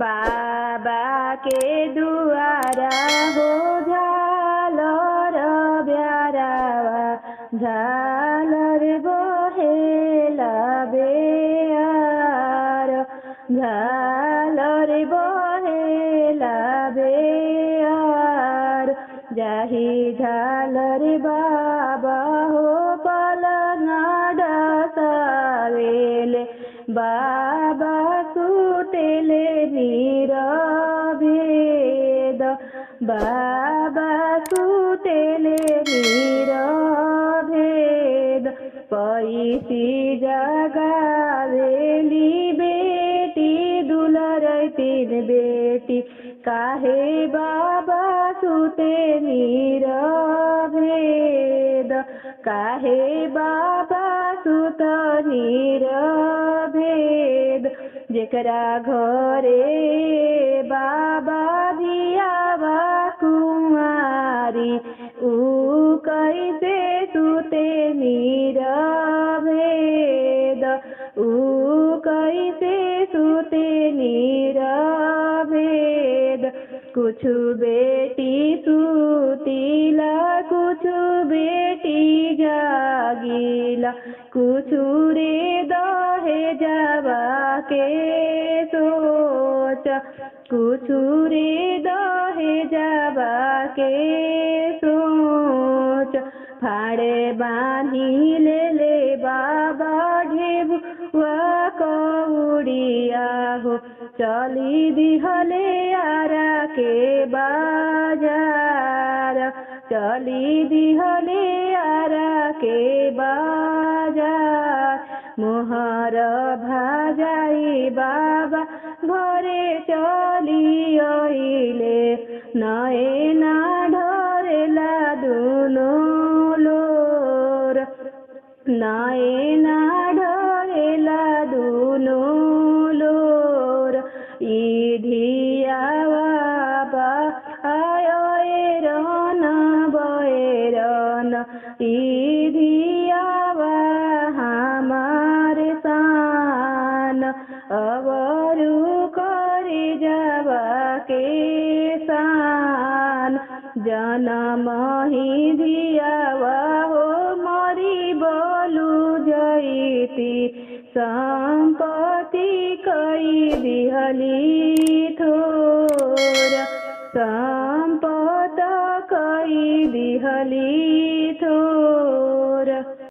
बाबा के दुआरा हो झालर ब्यारावा झालर बहेला बेयार झालर बहेला बेयार जाही झालर बाबा हो पलंगा डसावेले बाबा सुतेले निरभेद बाबा सुतेले निरभेद पैसी जगावेली बेटी दुलरै तीन बेटी काहे बाबा सुते निरभेद काहे बाबा सुत निरभेद जेकरा घरे बाबा दियावा कुमारी ऊ कैसे सुते निरभेद ऊ कैसे सुते निरभेद कुछु बेटी सुतीला कुछु बेटी जागीला कुछु रे दहे जावा के सोच कुछु रे दहे जावा के सोच फाड़े बांधी ले बाबा ढेबुआ कौड़िया हो चली दिहले आरा के बाजार चली दिहले आरा के बाजार मोहर भाजाई बाबा घरे चली आइले नए ना ढरेला दुनो लोर नए ना ढरेला दुनो लोर इधियावा आयरन बयरन इधियावा हमारे सान अबरू करे जावा के सान जनम ही दियावा हो मरी बोलू जईती संपत्ति कई दिहली थोर संपत कई दिहली